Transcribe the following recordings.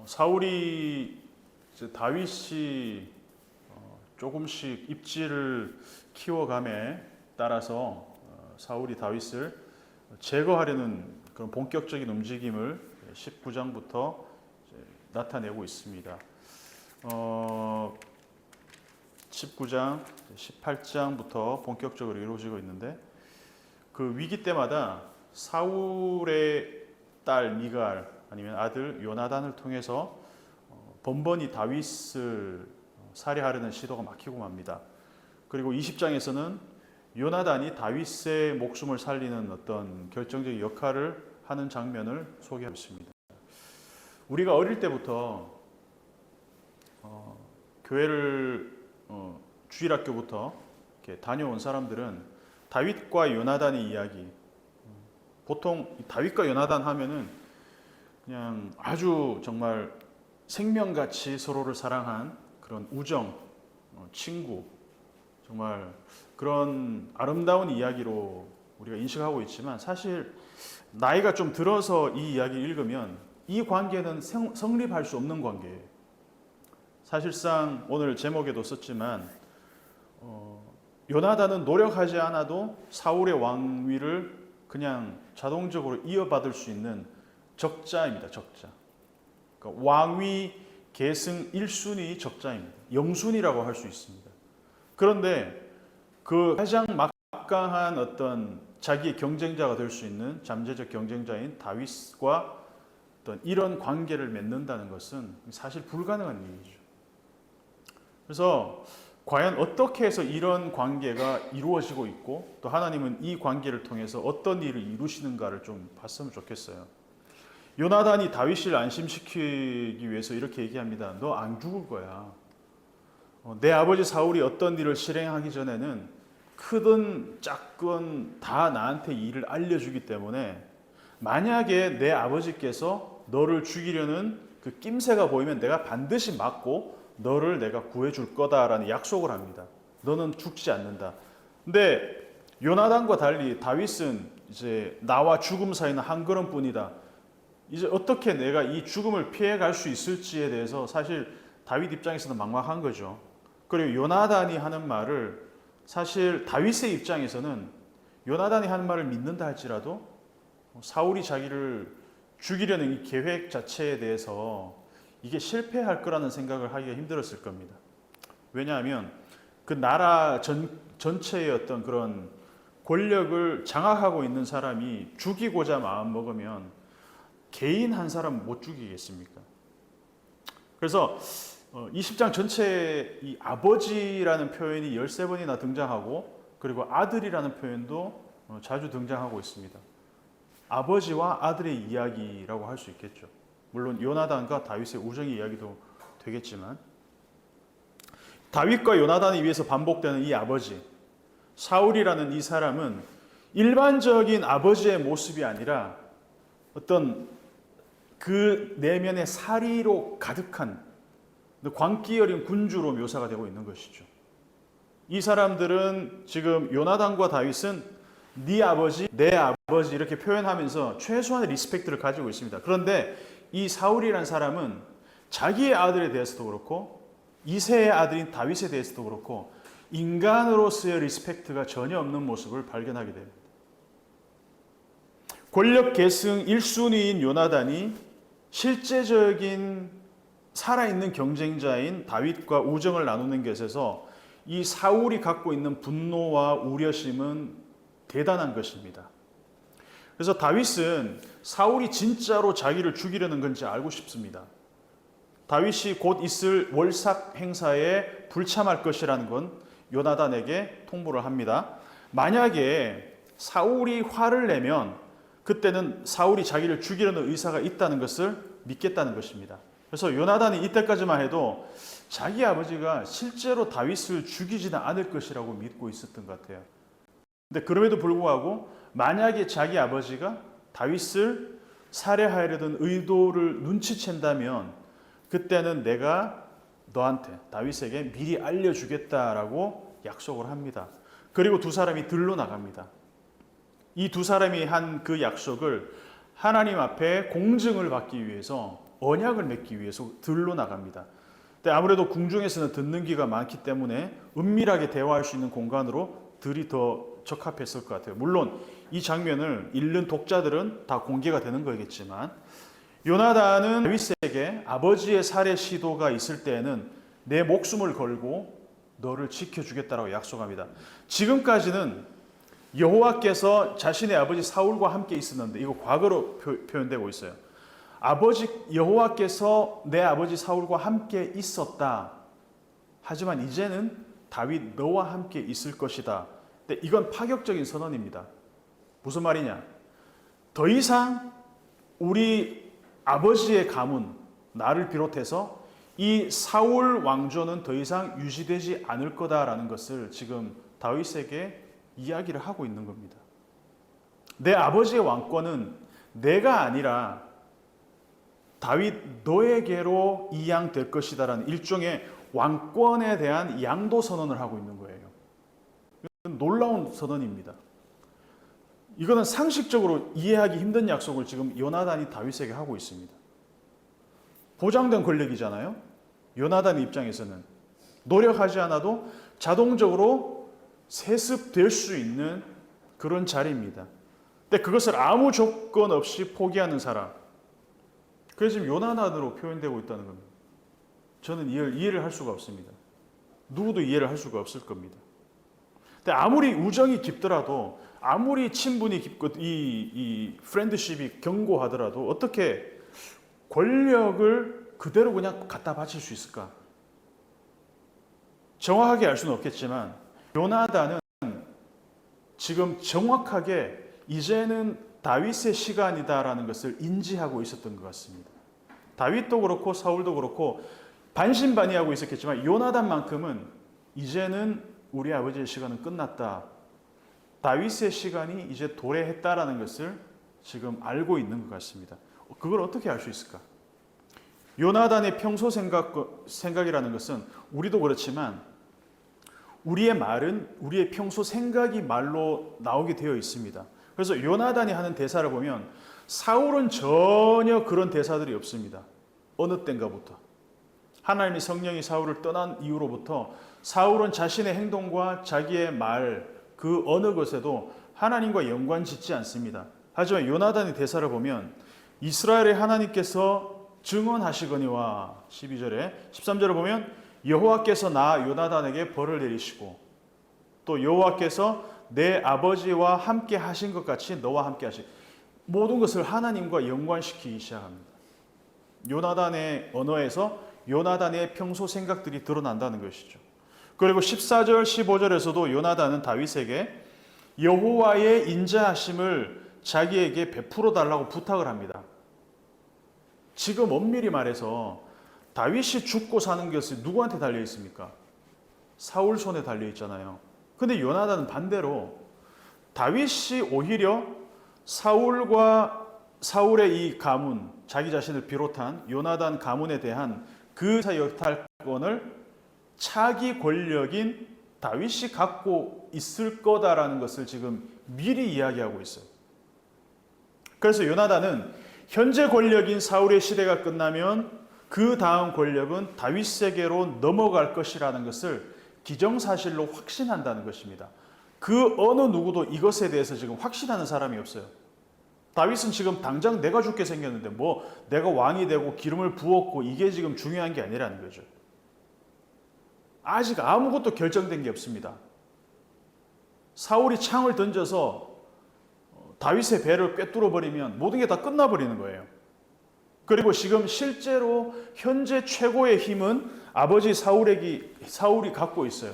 사울이 이제 다윗이 조금씩 입지를 키워감에 따라서 사울이 다윗을 제거하려는 그런 본격적인 움직임을 19장부터 나타내고 있습니다. 19장, 18장부터 본격적으로 이루어지고 있는데 그 위기 때마다 사울의 딸 미갈 아니면 아들 요나단을 통해서 번번이 다윗을 살해하려는 시도가 막히고 맙니다. 그리고 20장에서는 요나단이 다윗의 목숨을 살리는 어떤 결정적인 역할을 하는 장면을 소개하고 있습니다. 우리가 어릴 때부터 교회를 주일학교부터 이렇게 다녀온 사람들은 다윗과 요나단의 이야기, 보통 다윗과 요나단 하면은 그냥 아주 정말 생명같이 서로를 사랑한 그런 우정, 친구, 정말 그런 아름다운 이야기로 우리가 인식하고 있지만 사실 나이가 좀 들어서 이 이야기를 읽으면 이 관계는 성립할 수 없는 관계예요. 사실상 오늘 제목에도 썼지만 요나단은 노력하지 않아도 사울의 왕위를 그냥 자동적으로 이어받을 수 있는 적자입니다. 적자. 그러니까 왕위 계승 1순위 적자입니다. 영순위라고 할 수 있습니다. 그런데 그 가장 막강한 어떤 자기의 경쟁자가 될 수 있는 잠재적 경쟁자인 다윗과 어떤 이런 관계를 맺는다는 것은 사실 불가능한 일이죠. 그래서 과연 어떻게 해서 이런 관계가 이루어지고 있고 또 하나님은 이 관계를 통해서 어떤 일을 이루시는가를 좀 봤으면 좋겠어요. 요나단이 다윗을 안심시키기 위해서 이렇게 얘기합니다. 너 안 죽을 거야. 내 아버지 사울이 어떤 일을 실행하기 전에는 크든 작건 다 나한테 일을 알려주기 때문에 만약에 내 아버지께서 너를 죽이려는 그 낌새가 보이면 내가 반드시 막고 너를 내가 구해줄 거다라는 약속을 합니다. 너는 죽지 않는다. 근데 요나단과 달리 다윗은 이제 나와 죽음 사이는 한 걸음뿐이다. 이제 어떻게 내가 이 죽음을 피해갈 수 있을지에 대해서 사실 다윗 입장에서는 막막한 거죠. 그리고 요나단이 하는 말을 사실 다윗의 입장에서는 요나단이 하는 말을 믿는다 할지라도 사울이 자기를 죽이려는 이 계획 자체에 대해서 이게 실패할 거라는 생각을 하기가 힘들었을 겁니다. 왜냐하면 그 나라 전체의 어떤 그런 권력을 장악하고 있는 사람이 죽이고자 마음먹으면 개인 한 사람 못 죽이겠습니까? 그래서 20장 전체에 이 아버지라는 표현이 13번이나 등장하고 그리고 아들이라는 표현도 자주 등장하고 있습니다. 아버지와 아들의 이야기라고 할 수 있겠죠. 물론 요나단과 다윗의 우정의 이야기도 되겠지만 다윗과 요나단에 의해서 반복되는 이 아버지 사울이라는 이 사람은 일반적인 아버지의 모습이 아니라 어떤 그 내면의 사리로 가득한 광기 어린 군주로 묘사가 되고 있는 것이죠. 이 사람들은 지금 요나단과 다윗은 네 아버지, 내 아버지 이렇게 표현하면서 최소한의 리스펙트를 가지고 있습니다. 그런데 이 사울이라는 사람은 자기의 아들에 대해서도 그렇고 이세의 아들인 다윗에 대해서도 그렇고 인간으로서의 리스펙트가 전혀 없는 모습을 발견하게 됩니다. 권력 계승 1순위인 요나단이 실제적인 살아있는 경쟁자인 다윗과 우정을 나누는 것에서 이 사울이 갖고 있는 분노와 우려심은 대단한 것입니다. 그래서 다윗은 사울이 진짜로 자기를 죽이려는 건지 알고 싶습니다. 다윗이 곧 있을 월삭 행사에 불참할 것이라는 건 요나단에게 통보를 합니다. 만약에 사울이 화를 내면 그때는 사울이 자기를 죽이려는 의사가 있다는 것을 믿겠다는 것입니다. 그래서 요나단이 이때까지만 해도 자기 아버지가 실제로 다윗을 죽이지는 않을 것이라고 믿고 있었던 것 같아요. 근데 그럼에도 불구하고 만약에 자기 아버지가 다윗을 살해하려던 의도를 눈치챈다면 그때는 내가 너한테 다윗에게 미리 알려주겠다라고 약속을 합니다. 그리고 두 사람이 들러 나갑니다. 이 두 사람이 한 그 약속을 하나님 앞에 공증을 받기 위해서 언약을 맺기 위해서 들로 나갑니다. 근데 아무래도 궁중에서는 듣는 귀가 많기 때문에 은밀하게 대화할 수 있는 공간으로 들이 더 적합했을 것 같아요. 물론 이 장면을 읽는 독자들은 다 공개가 되는 거겠지만 요나단은 다윗에게 아버지의 살해 시도가 있을 때에는 내 목숨을 걸고 너를 지켜주겠다라고 약속합니다. 지금까지는 여호와께서 자신의 아버지 사울과 함께 있었는데 이거 과거로 표현되고 있어요. 아버지 여호와께서 내 아버지 사울과 함께 있었다. 하지만 이제는 다윗 너와 함께 있을 것이다. 근데 이건 파격적인 선언입니다. 무슨 말이냐? 더 이상 우리 아버지의 가문, 나를 비롯해서 이 사울 왕조는 더 이상 유지되지 않을 거다라는 것을 지금 다윗에게 이야기를 하고 있는 겁니다. 내 아버지의 왕권은 내가 아니라 다윗 너에게로 이양될 것이다라는 일종의 왕권에 대한 양도 선언을 하고 있는 거예요. 놀라운 선언입니다. 이거는 상식적으로 이해하기 힘든 약속을 지금 요나단이 다윗에게 하고 있습니다. 보장된 권력이잖아요. 요나단 입장에서는 노력하지 않아도 자동적으로 세습될 수 있는 그런 자리입니다. 근데 그것을 아무 조건 없이 포기하는 사람. 그래서 지금 요나단으로 표현되고 있다는 겁니다. 저는 이해를 할 수가 없습니다. 누구도 이해를 할 수가 없을 겁니다. 근데 아무리 우정이 깊더라도 아무리 친분이 깊고 이 프렌드십이 견고하더라도 어떻게 권력을 그대로 그냥 갖다 바칠 수 있을까? 정확하게 알 수는 없겠지만 요나단은 지금 정확하게 이제는 다윗의 시간이다라는 것을 인지하고 있었던 것 같습니다. 다윗도 그렇고 사울도 그렇고 반신반의하고 있었겠지만 요나단만큼은 이제는 우리 아버지의 시간은 끝났다. 다윗의 시간이 이제 도래했다라는 것을 지금 알고 있는 것 같습니다. 그걸 어떻게 알 수 있을까? 요나단의 평소 생각이라는 것은 우리도 그렇지만 우리의 말은 우리의 평소 생각이 말로 나오게 되어 있습니다. 그래서 요나단이 하는 대사를 보면 사울은 전혀 그런 대사들이 없습니다. 어느 때인가부터. 하나님의 성령이 사울을 떠난 이후로부터 사울은 자신의 행동과 자기의 말, 그 어느 것에도 하나님과 연관 짓지 않습니다. 하지만 요나단의 대사를 보면 이스라엘의 하나님께서 증언하시거니와 12절에 13절을 보면 여호와께서 나 요나단에게 벌을 내리시고 또 여호와께서 내 아버지와 함께 하신 것 같이 너와 함께 하시 모든 것을 하나님과 연관시키기 시작합니다. 요나단의 언어에서 요나단의 평소 생각들이 드러난다는 것이죠. 그리고 14절 15절에서도 요나단은 다윗에게 여호와의 인자하심을 자기에게 베풀어 달라고 부탁을 합니다. 지금 엄밀히 말해서 다윗이 죽고 사는 것이 누구한테 달려 있습니까? 사울 손에 달려 있잖아요. 근데 요나단은 반대로 다윗이 오히려 사울과 사울의 이 가문, 자기 자신을 비롯한 요나단 가문에 대한 그 역할권을 차기 권력인 다윗이 갖고 있을 거다라는 것을 지금 미리 이야기하고 있어요. 그래서 요나단은 현재 권력인 사울의 시대가 끝나면 그 다음 권력은 다윗에게로 넘어갈 것이라는 것을 기정사실로 확신한다는 것입니다. 그 어느 누구도 이것에 대해서 지금 확신하는 사람이 없어요. 다윗은 지금 당장 내가 죽게 생겼는데 뭐 내가 왕이 되고 기름을 부었고 이게 지금 중요한 게 아니라는 거죠. 아직 아무것도 결정된 게 없습니다. 사울이 창을 던져서 다윗의 배를 꿰뚫어 버리면 모든 게 다 끝나버리는 거예요. 그리고 지금 실제로 현재 최고의 힘은 아버지 사울이 갖고 있어요.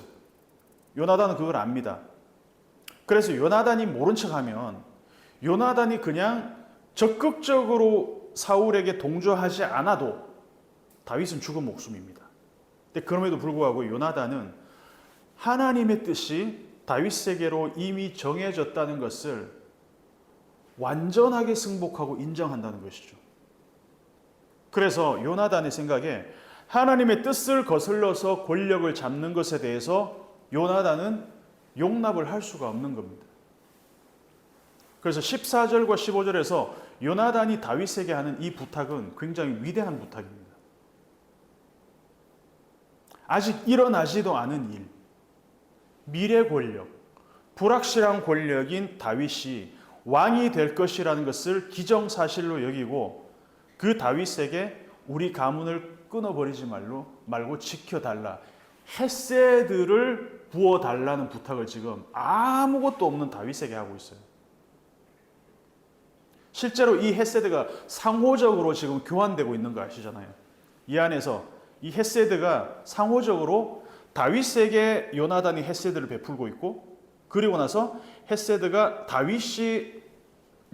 요나단은 그걸 압니다. 그래서 요나단이 모른 척하면 요나단이 그냥 적극적으로 사울에게 동조하지 않아도 다윗은 죽은 목숨입니다. 근데 그럼에도 불구하고 요나단은 하나님의 뜻이 다윗에게로 이미 정해졌다는 것을 완전하게 승복하고 인정한다는 것이죠. 그래서 요나단의 생각에 하나님의 뜻을 거슬러서 권력을 잡는 것에 대해서 요나단은 용납을 할 수가 없는 겁니다. 그래서 14절과 15절에서 요나단이 다윗에게 하는 이 부탁은 굉장히 위대한 부탁입니다. 아직 일어나지도 않은 일, 미래 권력, 불확실한 권력인 다윗이 왕이 될 것이라는 것을 기정사실로 여기고 그 다윗에게 우리 가문을 끊어버리지 말고 지켜달라. 헤세드를 부어달라는 부탁을 지금 아무것도 없는 다윗에게 하고 있어요. 실제로 이 헤세드가 상호적으로 지금 교환되고 있는 거 아시잖아요. 이 안에서 이 헤세드가 상호적으로 다윗에게 요나단이 헤세드를 베풀고 있고, 그리고 나서 헤세드가 다윗이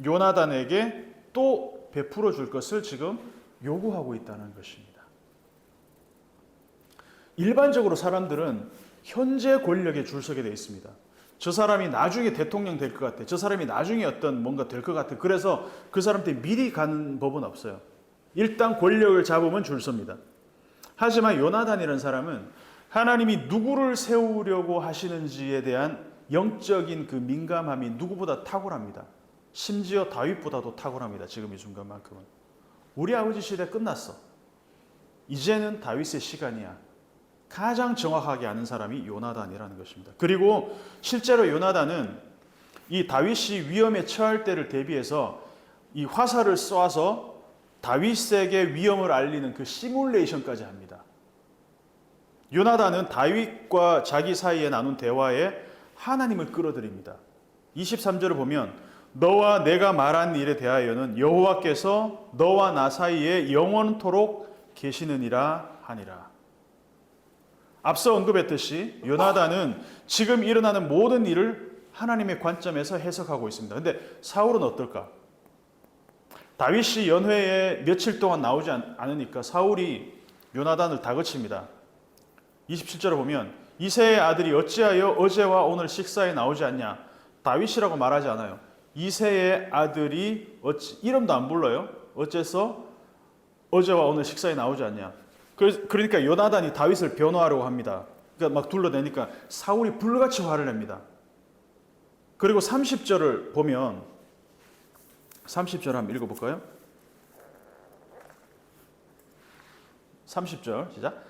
요나단에게 또 베풀어 줄 것을 지금 요구하고 있다는 것입니다. 일반적으로 사람들은 현재 권력에 줄 서게 되어 있습니다. 저 사람이 나중에 대통령 될 것 같아. 저 사람이 나중에 어떤 뭔가 될 것 같아. 그래서 그 사람한테 미리 가는 법은 없어요. 일단 권력을 잡으면 줄 섭니다. 하지만 요나단이라는 사람은 하나님이 누구를 세우려고 하시는지에 대한 영적인 그 민감함이 누구보다 탁월합니다. 심지어 다윗보다도 탁월합니다. 지금 이 순간만큼은. 우리 아버지 시대 끝났어. 이제는 다윗의 시간이야. 가장 정확하게 아는 사람이 요나단이라는 것입니다. 그리고 실제로 요나단은 이 다윗이 위험에 처할 때를 대비해서 이 화살을 쏘아서 다윗에게 위험을 알리는 그 시뮬레이션까지 합니다. 요나단은 다윗과 자기 사이에 나눈 대화에 하나님을 끌어들입니다. 23절을 보면 너와 내가 말한 일에 대하여는 여호와께서 너와 나 사이에 영원토록 계시느니라 하니라. 앞서 언급했듯이 요나단은 지금 일어나는 모든 일을 하나님의 관점에서 해석하고 있습니다. 근데 사울은 어떨까? 다윗이 연회에 며칠 동안 나오지 않으니까 사울이 요나단을 다그칩니다. 27절을 보면 이새의 아들이 어찌하여 어제와 오늘 식사에 나오지 않냐? 다윗이라고 말하지 않아요. 이새의 아들이 이름도 안 불러요. 어째서 어제와 오늘 식사에 나오지 않냐? 그러니까 요나단이 다윗을 변호하려고 합니다. 그러니까 막 둘러대니까 사울이 불같이 화를 냅니다. 그리고 30절을 보면 30절 한번 읽어볼까요? 30절 시작.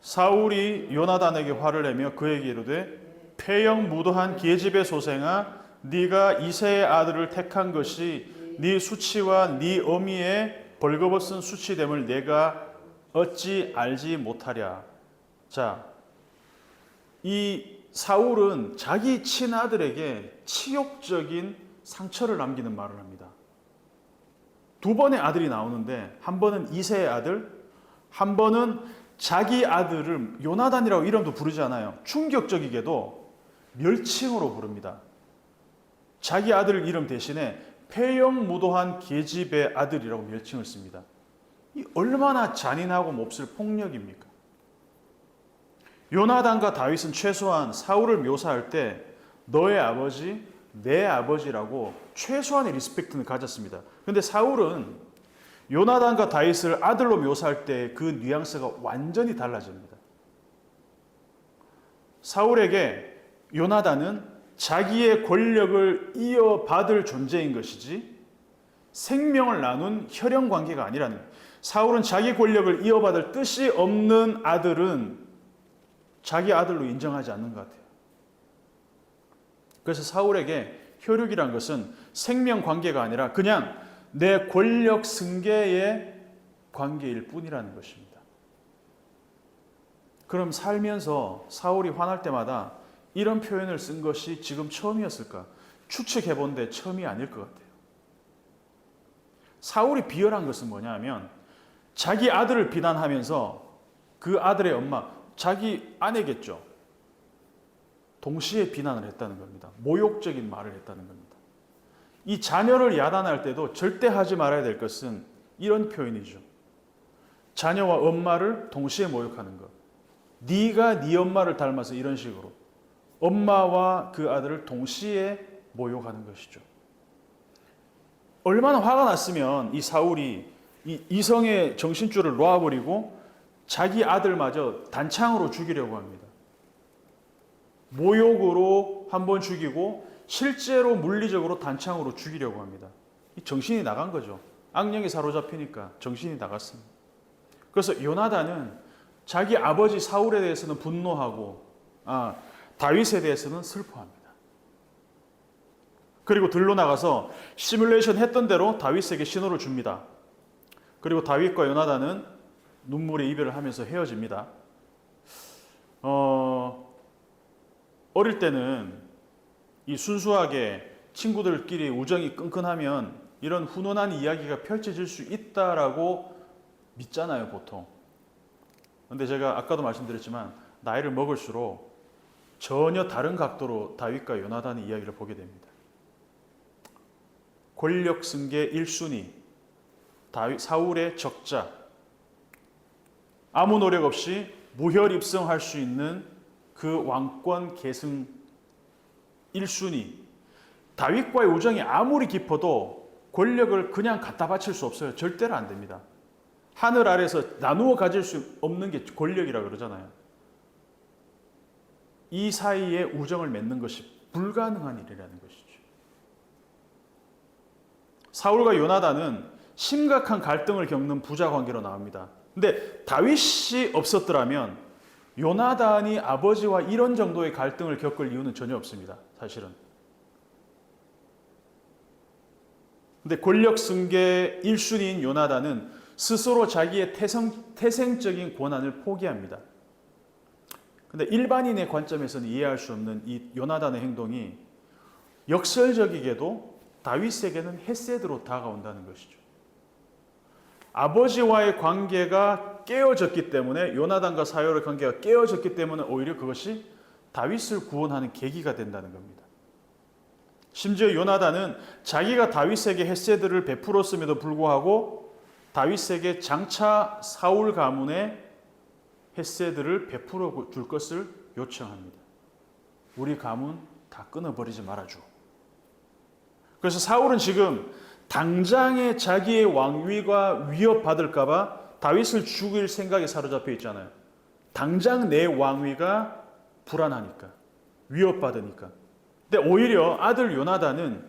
사울이 요나단에게 화를 내며 그에게 이르되 폐영 무도한 계집의 소생아 네가 이새의 아들을 택한 것이 네 수치와 네 어미의 벌거벗은 수치됨을 내가 어찌 알지 못하랴. 자, 이 사울은 자기 친아들에게 치욕적인 상처를 남기는 말을 합니다. 두 번의 아들이 나오는데 한 번은 이새의 아들, 한 번은 자기 아들을 요나단이라고 이름도 부르지 않아요. 충격적이게도 멸칭으로 부릅니다. 자기 아들 이름 대신에 폐영무도한 계집의 아들이라고 멸칭을 씁니다. 이 얼마나 잔인하고 몹쓸 폭력입니까? 요나단과 다윗은 최소한 사울을 묘사할 때 너의 아버지, 내 아버지라고 최소한의 리스펙트는 가졌습니다. 그런데 사울은 요나단과 다윗을 아들로 묘사할 때 그 뉘앙스가 완전히 달라집니다. 사울에게 요나단은 자기의 권력을 이어받을 존재인 것이지 생명을 나눈 혈연 관계가 아니라는 거예요. 사울은 자기 권력을 이어받을 뜻이 없는 아들은 자기 아들로 인정하지 않는 것 같아요. 그래서 사울에게 혈육이란 것은 생명 관계가 아니라 그냥 내 권력 승계의 관계일 뿐이라는 것입니다. 그럼 살면서 사울이 화날 때마다 이런 표현을 쓴 것이 지금 처음이었을까? 추측해본데 처음이 아닐 것 같아요. 사울이 비열한 것은 뭐냐 하면 자기 아들을 비난하면서 그 아들의 엄마, 자기 아내겠죠. 동시에 비난을 했다는 겁니다. 모욕적인 말을 했다는 겁니다. 이 자녀를 야단할 때도 절대 하지 말아야 될 것은 이런 표현이죠. 자녀와 엄마를 동시에 모욕하는 것. 네가 네 엄마를 닮아서 이런 식으로 엄마와 그 아들을 동시에 모욕하는 것이죠. 얼마나 화가 났으면 이 사울이 이 이성의 정신줄을 놓아버리고 자기 아들마저 단창으로 죽이려고 합니다. 모욕으로 한번 죽이고 실제로 물리적으로 단창으로 죽이려고 합니다. 정신이 나간 거죠. 악령이 사로잡히니까 정신이 나갔습니다. 그래서 요나단은 자기 아버지 사울에 대해서는 분노하고 다윗에 대해서는 슬퍼합니다. 그리고 들로 나가서 시뮬레이션 했던 대로 다윗에게 신호를 줍니다. 그리고 다윗과 요나단은 눈물의 이별을 하면서 헤어집니다. 어릴 때는 이 순수하게 친구들끼리 우정이 끈끈하면 이런 훈훈한 이야기가 펼쳐질 수 있다라고 믿잖아요, 보통. 근데 제가 아까도 말씀드렸지만 나이를 먹을수록 전혀 다른 각도로 다윗과 요나단의 이야기를 보게 됩니다. 권력 승계 1순위, 사울의 적자, 아무 노력 없이 무혈 입성할 수 있는 그 왕권 계승 1순위, 다윗과의 우정이 아무리 깊어도 권력을 그냥 갖다 바칠 수 없어요. 절대로 안 됩니다. 하늘 아래서 나누어 가질 수 없는 게 권력이라고 그러잖아요. 이 사이에 우정을 맺는 것이 불가능한 일이라는 것이죠. 사울과 요나단은 심각한 갈등을 겪는 부자 관계로 나옵니다. 근데 다윗이 없었더라면 요나단이 아버지와 이런 정도의 갈등을 겪을 이유는 전혀 없습니다. 사실은. 근데 권력 승계 1순위인 요나단은 스스로 자기의 태생적인 권한을 포기합니다. 근데 일반인의 관점에서는 이해할 수 없는 이 요나단의 행동이 역설적이게도 다윗에게는 헤세드로 다가온다는 것이죠. 아버지와의 관계가 깨어졌기 때문에, 요나단과 사울의 관계가 깨어졌기 때문에 오히려 그것이 다윗을 구원하는 계기가 된다는 겁니다. 심지어 요나단은 자기가 다윗에게 헤세드를 베풀었음에도 불구하고 다윗에게 장차 사울 가문에 헤세드를 베풀어 줄 것을 요청합니다. 우리 가문 다 끊어버리지 말아줘. 그래서 사울은 지금 당장에 자기의 왕위가 위협받을까 봐 다윗을 죽일 생각에 사로잡혀 있잖아요. 당장 내 왕위가 불안하니까, 위협받으니까. 근데 오히려 아들 요나단은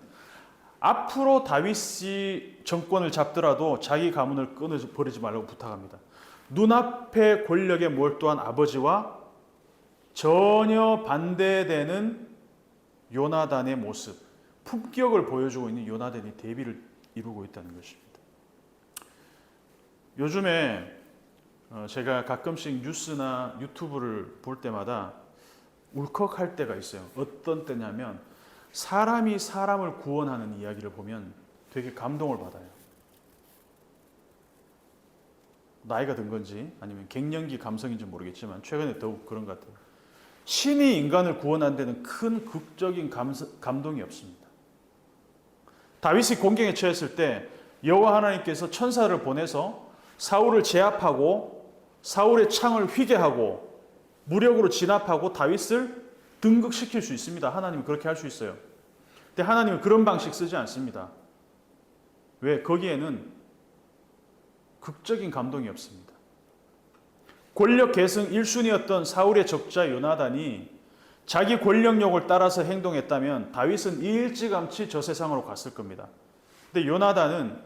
앞으로 다윗이 정권을 잡더라도 자기 가문을 끊어버리지 말라고 부탁합니다. 눈앞의 권력에 몰두한 아버지와 전혀 반대되는 요나단의 모습, 품격을 보여주고 있는 요나단이 대비를 이루고 있다는 것입니다. 요즘에 제가 가끔씩 뉴스나 유튜브를 볼 때마다 울컥할 때가 있어요. 어떤 때냐면 사람이 사람을 구원하는 이야기를 보면 되게 감동을 받아요. 나이가 든 건지 아니면 갱년기 감성인지 모르겠지만 최근에 더욱 그런 것 같아요. 신이 인간을 구원한 데는 큰 극적인 감동이 없습니다. 다윗이 공경에 처했을 때 여호와 하나님께서 천사를 보내서 사울을 제압하고 사울의 창을 휘게 하고 무력으로 진압하고 다윗을 등극시킬 수 있습니다. 하나님은 그렇게 할 수 있어요. 근데 하나님은 그런 방식 쓰지 않습니다. 왜? 거기에는 극적인 감동이 없습니다. 권력 계승 1순위였던 사울의 적자 요나단이 자기 권력욕을 따라서 행동했다면 다윗은 일찌감치 저 세상으로 갔을 겁니다. 근데 요나단은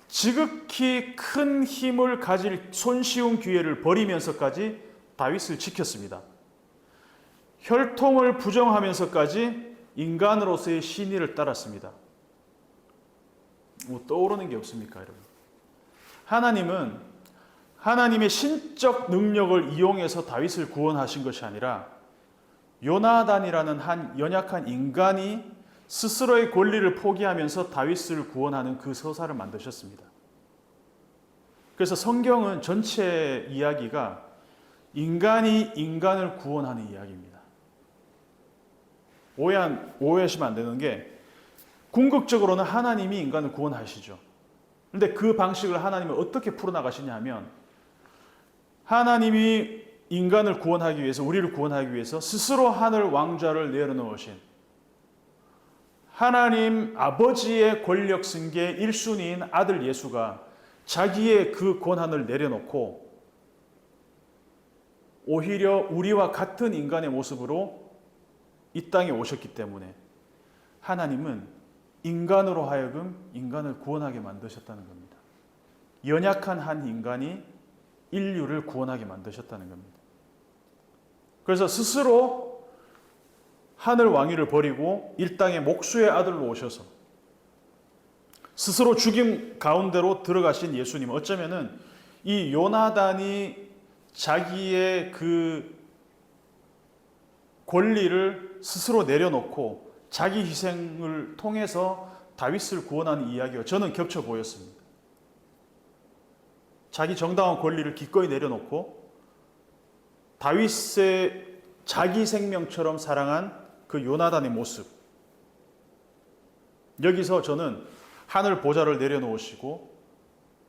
지극히 큰 힘을 가질 손쉬운 기회를 버리면서까지 다윗을 지켰습니다. 혈통을 부정하면서까지 인간으로서의 신의를 따랐습니다. 뭐 떠오르는 게 없습니까, 여러분? 하나님은 하나님의 신적 능력을 이용해서 다윗을 구원하신 것이 아니라 요나단이라는 한 연약한 인간이 스스로의 권리를 포기하면서 다윗을 구원하는 그 서사를 만드셨습니다. 그래서 성경은 전체 이야기가 인간이 인간을 구원하는 이야기입니다. 오해하시면 안 되는 게 궁극적으로는 하나님이 인간을 구원하시죠. 그런데 그 방식을 하나님은 어떻게 풀어나가시냐 하면 하나님이 인간을 구원하기 위해서, 우리를 구원하기 위해서 스스로 하늘 왕좌를 내려놓으신 하나님 아버지의 권력 승계 1순위인 아들 예수가 자기의 그 권한을 내려놓고 오히려 우리와 같은 인간의 모습으로 이 땅에 오셨기 때문에 하나님은 인간으로 하여금 인간을 구원하게 만드셨다는 겁니다. 연약한 한 인간이 인류를 구원하게 만드셨다는 겁니다. 그래서 스스로 하늘 왕위를 버리고 이 땅의 목수의 아들로 오셔서 스스로 죽임 가운데로 들어가신 예수님, 어쩌면은 이 요나단이 자기의 그 권리를 스스로 내려놓고 자기 희생을 통해서 다윗을 구원하는 이야기가 저는 겹쳐 보였습니다. 자기 정당한 권리를 기꺼이 내려놓고 다윗의 자기 생명처럼 사랑한 그 요나단의 모습, 여기서 저는 하늘 보좌를 내려놓으시고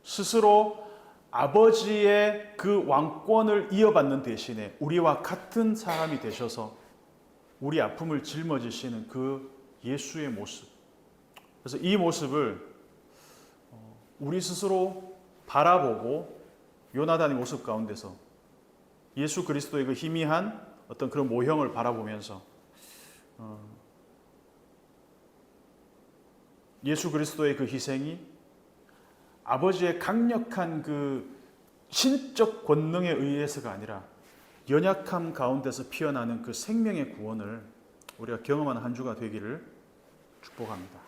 스스로 아버지의 그 왕권을 이어받는 대신에 우리와 같은 사람이 되셔서 우리 아픔을 짊어지시는 그 예수의 모습, 그래서 이 모습을 우리 스스로 바라보고 요나단의 모습 가운데서 예수 그리스도의 그 희미한 어떤 그런 모형을 바라보면서 예수 그리스도의 그 희생이 아버지의 강력한 그 신적 권능에 의해서가 아니라 연약함 가운데서 피어나는 그 생명의 구원을 우리가 경험하는 한 주가 되기를 축복합니다.